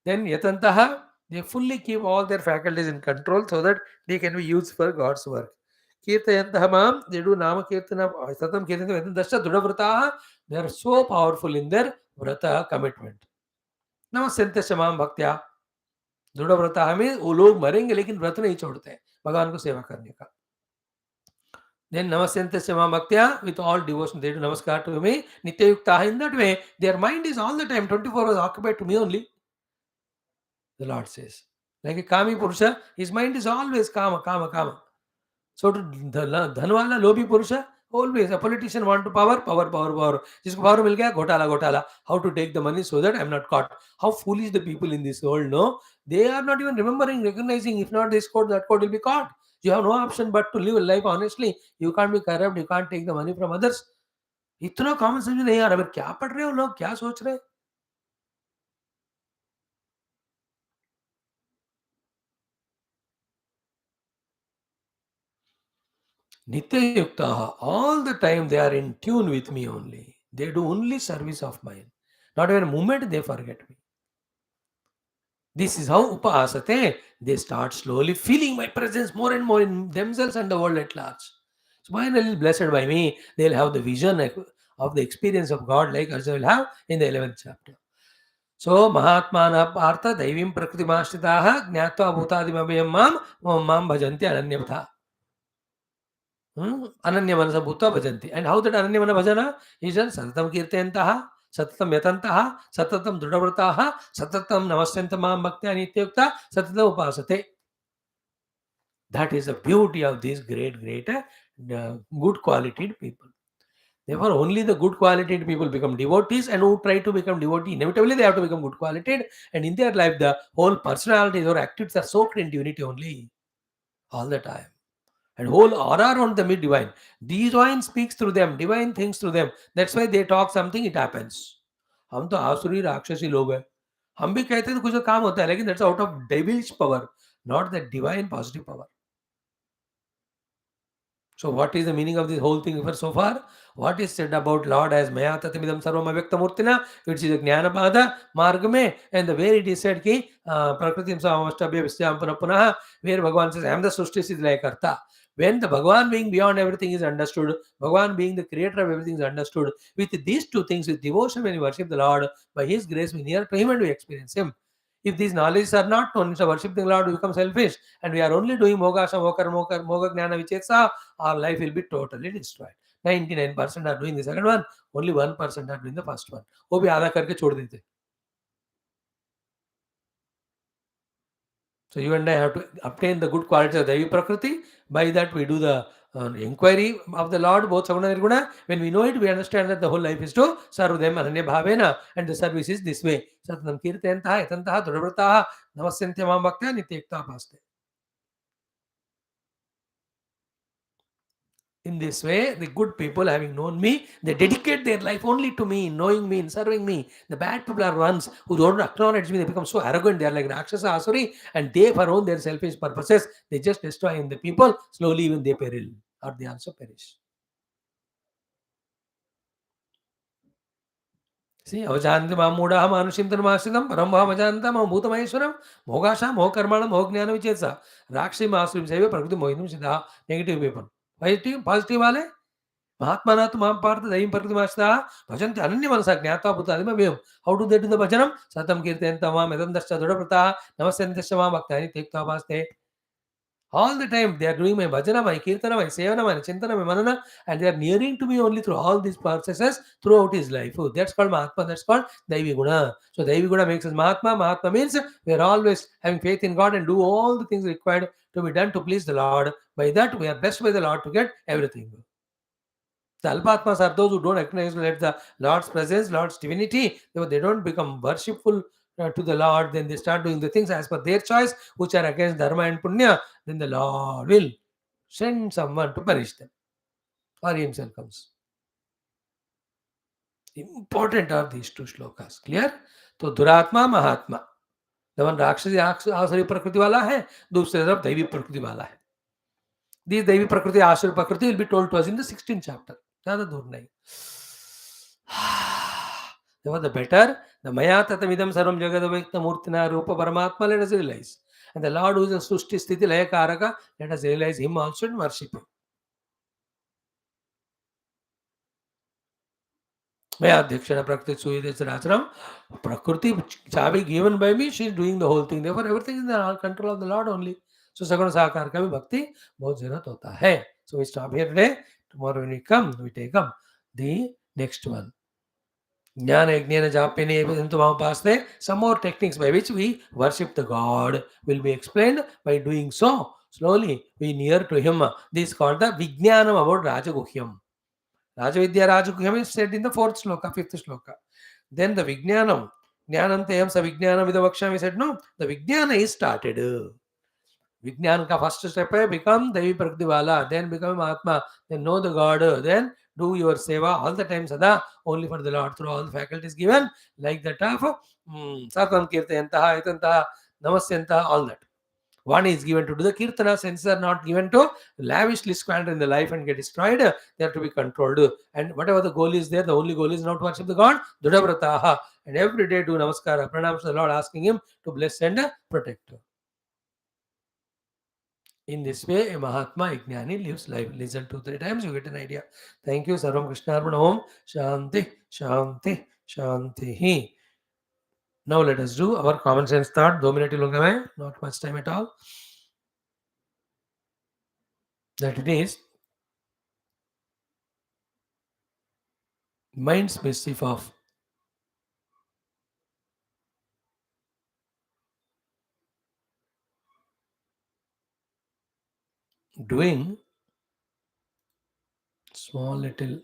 Then Yatantaha, they fully keep all their faculties in control so that they can be used for God's work. Kirtayantaha Mam, they do Nama Kirtana, Satatam Kirtana, Dasha Drudavrataha, they are so powerful in their vrata commitment. Namasyanta Mam Bhaktya. Drudavrataha means वो लोग मरेंगे लेकिन व्रत नहीं छोड़ते हैं भगवान को सेवा करने का. Then Namasyantasya Mam Bhaktya, with all devotion, they do namaskar to me. Nitya Yukta, in that way, their mind is all the time, 24 hours occupied to me only. The Lord says. Like a Kami Purusha, his mind is always Kama, Kama, Kama. So to the Dhanwala, Lobhi Purusha, Always a politician want to power, power, power, power. जिसको power मिल गया, घोटाला, घोटाला. How to take the money so that I'm not caught. How foolish the people in this world, no? They are not even remembering, recognizing. If not this code, that code will be caught. You have no option but to live a life honestly. You can't be corrupt. You can't take the money from others. इतना common sense नहीं आ रहा. क्या पढ़ रहे हो लोग, क्या सोच रहे हैं? Nityayuktaha, all the time they are in tune with me only. They do only service of mine. Not even a moment they forget me. This is how upasate. They start slowly feeling my presence more and more in themselves and the world at large. So finally, blessed by me, they'll have the vision of the experience of God like Arjuna will have in the 11th chapter. So Mahatmana Partha Daivim Prakritimashitaha Gnatva Bhutadimabhyam Mam Bhajanti Ananyavtha. Ananya Manasa Bhutta Bhajanti. And how that Ananya Mana Bhajana is done? Satatam Kirtayantaha, Satatam Yatantaha, Satatam Drudavrataha, Satatam Namastantamam Bhaktya Nityukta, Satatam Upasate. That is the beauty of these great, good qualified people. Therefore, only the good qualified people become devotees, and who try to become devotee, inevitably they have to become good qualified, and in their life, the whole personalities or activities are soaked in divinity only, all the time. And whole aura around them is divine. Divine speaks through them, divine thinks through them. That's why they talk something, it happens. हम तो आसुरी राक्षसी लोग हैं. हम भी कहते हैं तो कुछ तो काम होता है, लेकिन that's out of devilish power, not the divine positive power. So what is the meaning of this whole thing for so far? What is said about Lord as Maya Tatamidam Sarvam Avyakta Murtina, which is a Jnana Pada Margame, and the way it is said ki Prakritim Samastabhya Visyam Punaha, where Bhagavan says, I am the Sushti Siddhilaya Karta. When the Bhagavan being beyond everything is understood, Bhagavan being the creator of everything is understood, with these two things, with devotion when we worship the Lord, by His grace we near to Him and we experience Him. If these knowledges are not known, so worshiping the Lord we become selfish, and we are only doing Mogasha, Moga Jnana Vichetsa, our life will be totally destroyed. 99% are doing the second one, only 1% are doing the first one. वो भी आधा करके छोड़ देते. So you and I have to obtain the good qualities of Devi Prakriti. By that we do the inquiry of the Lord, both Saguna and Nirguna. When we know it, we understand that the whole life is to serve them Ananya Bhavena, and the service is this way. Satanam Kirtayantaha, Yatantaha, Drudavrataha, Namasyantya Mam Bhaktya, Nityekta Paste. In this way, the good people, having known me, they dedicate their life only to me, knowing me, and serving me. The bad people are ones who don't acknowledge me. They become so arrogant. They are like Rakshasa Asuri, and they, for own their selfish purposes, they just destroy the people. Slowly, even they peril, or they also perish. See, avajanti mamuda manushimtan masidam parambha avajanta bhutamaheshwaram mogasha mokarmana mohgnana vichetsa rakshi masurim save prakriti mohinam siddha. Negative people. Positive wale Mahatmana to Mahampartha, the Impartimasta, Bhajanti Ananya Manasa, Gnata Bhutanima. How do they do the Bhajanam? Satam Kirtantama, Medam Dasha Dudaprata, Namasantashama, Bhaktani, Tekta Baste. All the time they are doing my bhajana, my kirtana, my sevana, my chintana, my manana, and they are nearing to me only through all these processes throughout his life. Oh, that's called Mahatma, that's called Daivi Guna. So Daivi Guna makes us Mahatma. Mahatma means we are always having faith in God and do all the things required to be done to please the Lord. By that we are blessed by the Lord to get everything. The Alpatmas are those who don't recognize the Lord's presence, Lord's divinity. They don't become worshipful to the Lord. Then they start doing the things as per their choice, which are against Dharma and Punya. Then the Lord will send someone to punish them. Or He Himself comes. Important are these two shlokas. Clear? So Duratma, Mahatma. The one Rakshasi Asari Prakriti wala hai, दूसरे तरफ दैवी प्रकृति वाला है. This Devi Prakriti, Asura Prakriti will be told to us in the 16th chapter. ज़्यादा दूर नहीं. Therefore, the better, the Maya Tatamidam Sarvam Jagadavekta Murtina Rupa Paramatma, let us realize. And the Lord who is a Sushti Sthiti Laya Karaka, let us realize Him also and worship Him. Maya Dhikshana Prakriti Suyadesarachram, Prakriti Chabi given by me, she is doing the whole thing. Therefore, everything is in the control of the Lord only. So, Saguna Sakar ka bhi bhakti bahut zarurat hota hai. So, we stop here today. Tomorrow when we come, we take up the next one. Jnana Yajnana Japene Paste. Some more techniques by which we worship the God will be explained. By doing so, slowly we near to Him. This is called the Vijnanam about Rajaguhyam. Rajavidya Rajagami said in the fourth sloka, fifth sloka. Then the Vijnanam, Jnanam Teyam Sa Vijnanam Vidavakshami said, no, the Vijnana is started. Vijnan ka first step hai become Devi Prakti Wala, then become Mahatma, then know the God, then do your seva all the time Sada, only for the Lord through all the faculties given, like that of Satam Kirtayantaha, Itantaha, Namasyantaha, all that. One is given to do the kirtana, senses are not given to lavishly squander in the life and get destroyed. They have to be controlled. And whatever the goal is there, the only goal is not to worship the God. Dudavrataha. And every day do namaskara, pranams to the Lord, asking Him to bless and protect. In this way, a Mahatma, a Jnani lives life. Listen 2-3 times, you get an idea. Thank you. Sarvam Krishna Arpana Om. Shanti, Shanti, Shanti. Now let us do our common sense thought. 2 minutes long hai, not much time at all. That it is mind's mischief of doing small little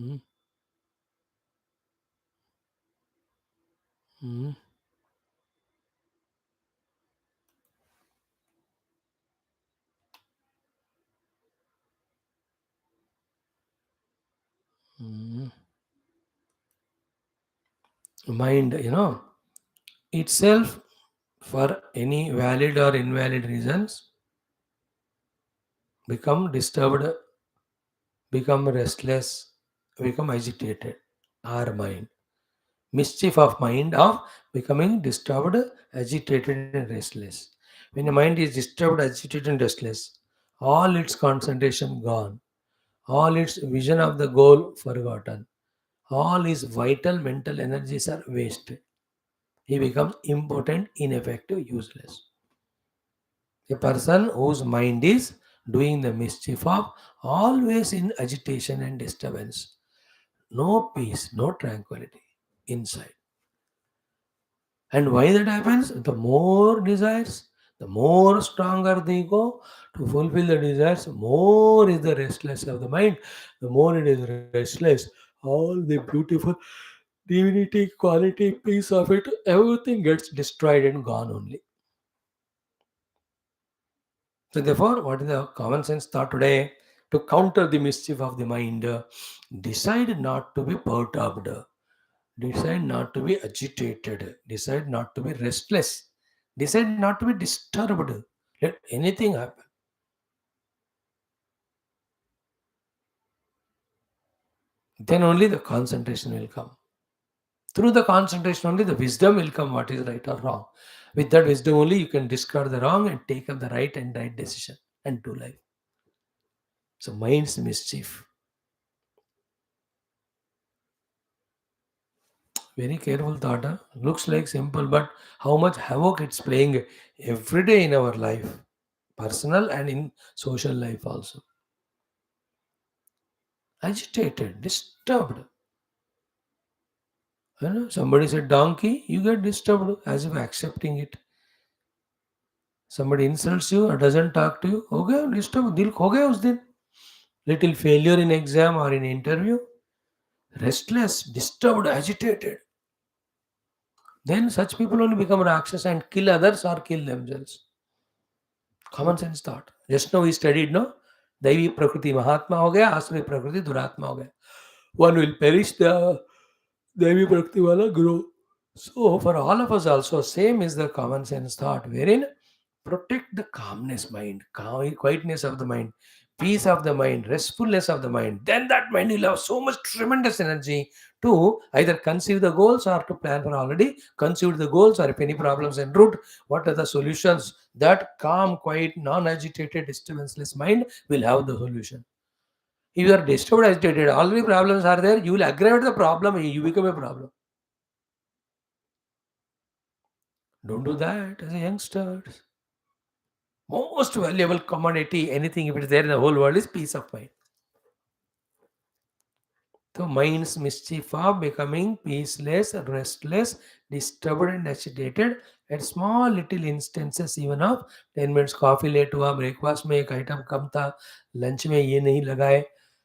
mm, mm, mm, mind, itself for any valid or invalid reasons become disturbed, become restless, become agitated. Our mind. Mischief of mind of becoming disturbed, agitated, and restless. When the mind is disturbed, agitated, and restless, all its concentration gone, all its vision of the goal forgotten, all his vital mental energies are wasted. He becomes impotent, ineffective, useless. A person whose mind is doing the mischief of always in agitation and disturbance. No peace, no tranquility inside. And why that happens? The more desires, the more stronger the ego to fulfill the desires, more is the restless of the mind. The more it is restless, all the beautiful divinity, quality, peace of it, everything gets destroyed and gone only. So therefore, what is the common sense thought today? To counter the mischief of the mind, decide not to be perturbed, decide not to be agitated, decide not to be restless, decide not to be disturbed. Let anything happen. Then only the concentration will come. Through the concentration only the wisdom will come what is right or wrong. With that wisdom only you can discard the wrong and take up the right and right decision and do life. So mind's mischief. Very careful thought. Huh? Looks like simple, but how much havoc it's playing every day in our life, personal and in social life also. Agitated, disturbed. Somebody said donkey, you get disturbed as if accepting it. Somebody insults you or doesn't talk to you, हो गया disturb दिल खो गया उस दिन. Little failure in exam or in interview, restless, disturbed, agitated. Then such people only become rakshas and kill others or kill themselves. Common sense thought. Just now we studied, no? Daivi Prakriti Mahatma ho gaya, Asuri Prakriti Duratma ho gaya. One will perish, the Daivi Prakriti wala grow. So for all of us also, same is the common sense thought, wherein protect the calmness mind, quietness of the mind, peace of the mind, restfulness of the mind. Then that mind will have so much tremendous energy to either conceive the goals or to plan for already conceived the goals, or if any problems en route, what are the solutions? That calm, quiet, non-agitated, disturbanceless mind will have the solution. If you are disturbed, agitated, already problems are there, you will aggravate the problem, you become a problem. Don't do that as a youngster. Most valuable commodity, anything if it is there in the whole world, is peace of mind. So mind's mischief of becoming peaceless, restless, disturbed and agitated at small little instances even of 10 minutes coffee late हुआ, breakfast में एक item कम था, lunch में ये नहीं लगाए,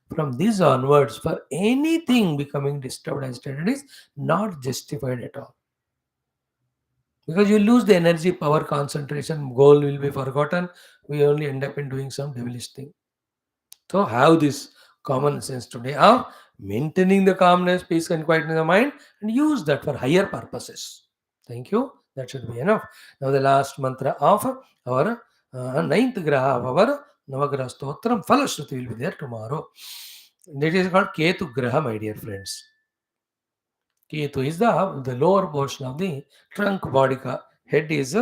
From this onwards, for anything becoming disturbed agitated is not justified at all. Because you lose the energy, power, concentration, goal will be forgotten. We only end up in doing some devilish thing. So have this common sense today of maintaining the calmness, peace, and quiet in the mind, and use that for higher purposes. Thank you. That should be enough. Now the last mantra of our ninth graha of our Navagraha Stotram Falashruti will be there tomorrow. That is called Kethu Graha, my dear friends. Ketu is the lower portion of the trunk body. Head is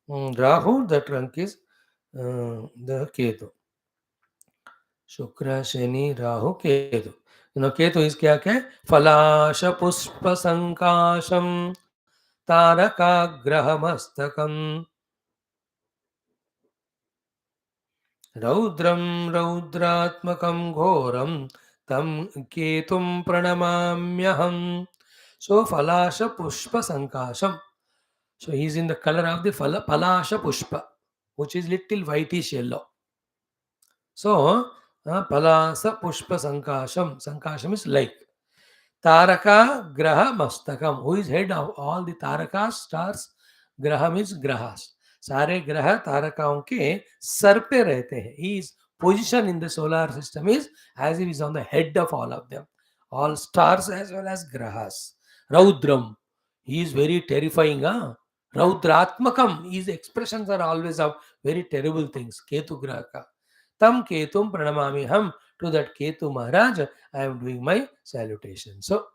Rahu, the trunk is the Ketu. शुक्र शनि राहु केतु. केतु इस क्या क्या फलाश पुष्प संकाशम तारकाग्रह मस्तकम रौद्रम रौद्रात्मकं घोरम तम केतुम प्रणमाम्यहम. So falasha pushpa sankasham. So he is in the color of the palasha pushpa, which is little whitish yellow. So palasa pushpa sankasham. Sankasham is like. Taraka Graha Mastakam. Who is head of all the Tarakas, stars? Graham is Grahas. सारे ग्रह तारकाओं के sir पे रहते हैं. He is position in the solar system is as if he is on the head of all of them. All stars as well as grahas. Raudram. He is very terrifying. Huh? Raudratmakam. His expressions are always of very terrible things. Ketu Grahaka. Tam Ketum Pranamami Ham. To that Ketu Maharaj, I am doing my salutation. So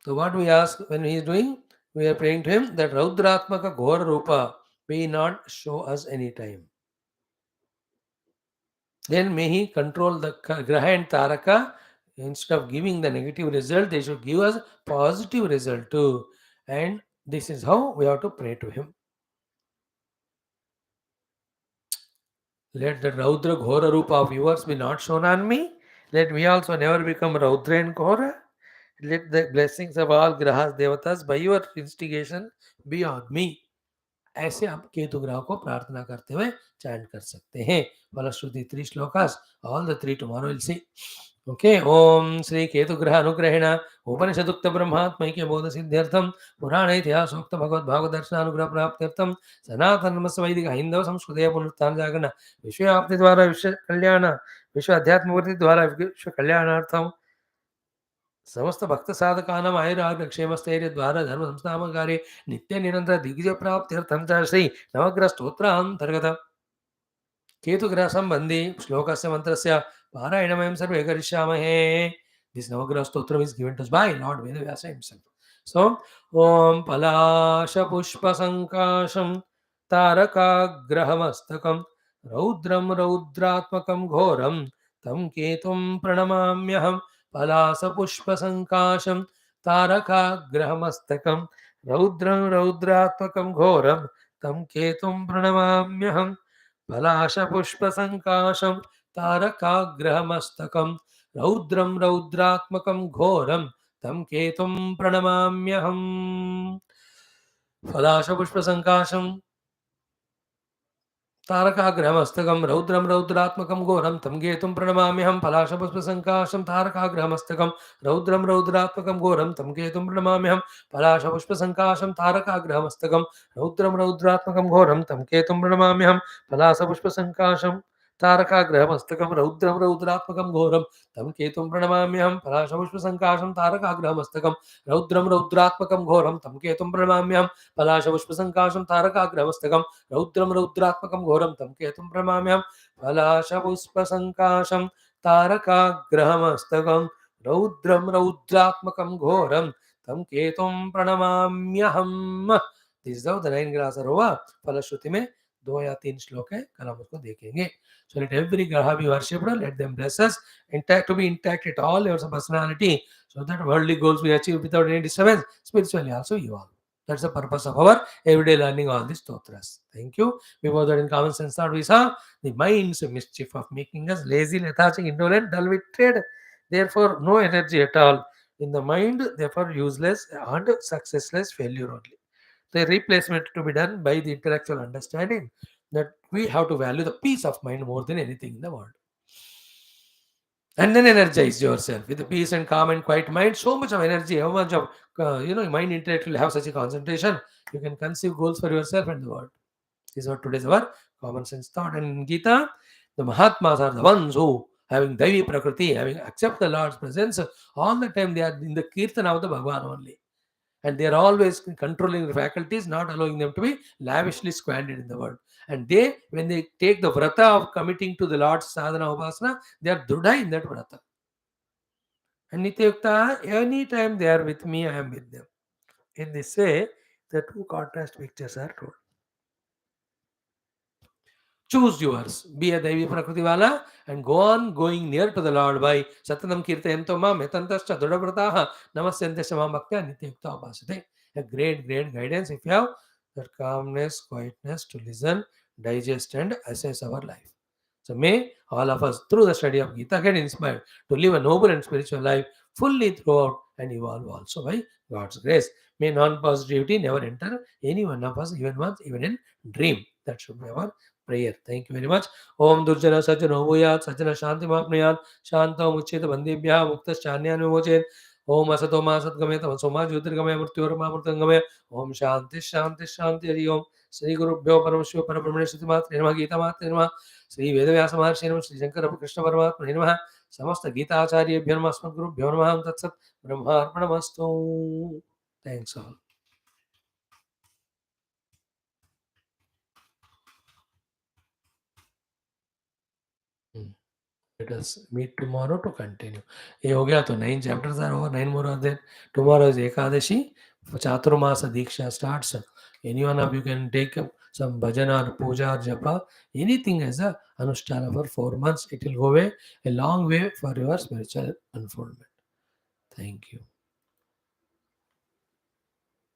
what we ask when he is doing, we are praying to him that Raudratmaka Ghora Rupa may not show us any time. Then may he control the Graha and Taraka. Instead of giving the negative result, they should give us positive result too. And this is how we have to pray to him. Let the Raudra Ghora Rupa of yours be not shown on me. Let me also never become Raudra and Ghora. Let the blessings of all grahas devatas by your instigation be on me. ऐसे आप केतु ग्रह को प्रार्थना करते हुए chant कर सकते हैं. फलश्रुति 3 shlokas, all the 3 tomorrow we'll see. Okay. ओम श्री केतु ग्रह अनुग्रहेण उपनिषदुक्त ब्रह्मात्मैक्य बोध सिद्ध्यर्थम पुराण इतिहासोक्त भगवद भागवत दर्शनानुग्रह प्राप्त्यर्थम सनातन धर्म वैदिक हिंदव संस्कृति पुनरुत्थान जागरण विश्व व्याप्ति द्वारा विश्व कल्याण विश्व अध्यात्म वृद्धि द्वारा विश्व कल्याणार्थम समस्त भक्त साधकानां आयुराग्रक्षेम स्थैर्य द्वारा धर्म संस्थापन कार्ये नित्य निरंतर दिग्विजय प्राप्त्यर्थं च श्री नवग्रह स्तोत्रान्तर्गत केतुग्रह संबंधी श्लोकस्य मंत्रस्य पारायणमयं सर्वे करिष्यामहे. दिस नवग्रह stotram is given to us by Lord Vedavyasa himself. So Om Palasha Pushpa Sankasham Tarakagrahmastakam Raudram Raudratmakam Ghoram Tam Ketum Pranamamyaham. Palasa Pushpa Sankasham Tarakagrahmastakam Raudram Raudratmakam Ghoram Tam Ketum Pranamamyaham. Palasha Pushpa Sankasham Tarakagrahmastakam Raudram Raudratmakam Ghoram Tam Ketum Pranamamyaham. Palasha Pushpa Sankasham तारकाग्रहमस्तकं रौद्रं रौद्रात्मकं घोरं तं केतुं प्रणमाम्यहं. पलाशपुष्पसङ्काशं तारकाग्रहमस्तकं रौद्रं रौद्रात्मकं घोरं तं केतुं प्रणमाम्यहं. पलाशपुष्पसङ्काशं तारकाग्रहमस्तकं रौद्रं रौद्रात्मकं घोरं तं केतुं प्रणमाम्यहं. पलाशपुष्पसङ्काशं तारकाग्रहमस्तकं रौद्रं रौद्रात्मकं घोरं तं केतुं प्रणमाम्यहं. पलाशपुष्पसङ्काशं तारकाग्रहमस्तकं रौद्रं रौद्रात्मकं घोरं तं केतुं प्रणमाम्यहं. पलाशपुष्पसङ्काशं तारकाग्रहमस्तकं रौद्रं रौद्रात्मकं घोरं तं केतुं प्रणमाम्यहं. पलाशपुष्पसङ्काशं तारकाग्रहमस्तकं रौद्रं रौद्रात्मकं घोरं तं केतुं प्रणमाम्यहम. This is the 9 ग्रह सरोवा. फलश्रुति में 2 या 3 श्लोक है, कल हम उसको देखेंगे. So let every graha be worshipped, let them bless us, intact to be intact at all your personality, so that worldly goals we achieve without any disturbance, spiritually also evolve. That's the purpose of our everyday learning all these stotras. Thank you. Before that, in common sense thought, we saw the mind's mischief of making us lazy, lethargic, indolent, dull-witted. Therefore, no energy at all in the mind. Therefore, useless and successless failure only. The replacement to be done by the intellectual understanding that we have to value the peace of mind more than anything in the world. and then energize yourself with a peace and calm and quiet mind. So much of energy, how much of mind intellect will have such a concentration. You can conceive goals for yourself and the world. This is what today's our common sense thought. And in Gita, the Mahatmas are the ones who, having Daivi Prakriti, having accept the Lord's presence, all the time they are in the Kirtana of the Bhagavan only. And they are always controlling the faculties, not allowing them to be lavishly squandered in the world. And they, when they take the vrata of committing to the Lord's sadhana upasana, they are drudha in that vrata. And Nityukta, anytime they are with me, I am with them. In this way, the two contrast pictures are told. Choose yours. Be a Devi Prakritivala and go on going near to the Lord by Satanam Kirtayanto Mam Metantascha Dudavrataha Namasyantesha Mam Bhaktya Nityukta Upasate. A great, great guidance if you have that calmness, quietness to listen, digest, and assess our life. So may all of us, through the study of Gita, get inspired to live a noble and spiritual life fully throughout and evolve also by God's grace. May non-positivity never enter any one of us, even once, even in dream. That should be our prayer. Thank you very much. Om Durjana Sajjana Bhuyat Sajjana Shanti Mapnayat Shanta Mucheta Bandibhya Muktas Chanyana Mochet Om Asato Masat Game Tamasoma Jyotirgame Murtyurma Murtangame Om Shanti Shanti Shanti Hari Om Sri Guru Bhyo Paramashwa Parabrahmane Shuti Matra Nirma Gita Matra Nirma Sri Vedavyasa Maharshi Nirma Sri Shankara Krishna Paramatma Nirma Samasta Gita Acharya Bhyo Asmat Guru Bhyo Namah Tat Sat Brahma Arpanamastu. Thanks all. Let us meet tomorrow to continue. ये हो गया तो 9 chapters are over, 9 more are there. Tomorrow is Ekadashi. Chaturmasa Diksha starts. Any one of you can take up some bhajana or puja or japa, anything as a anushtana for 4 months. It will go away a long way for your spiritual unfoldment. Thank you.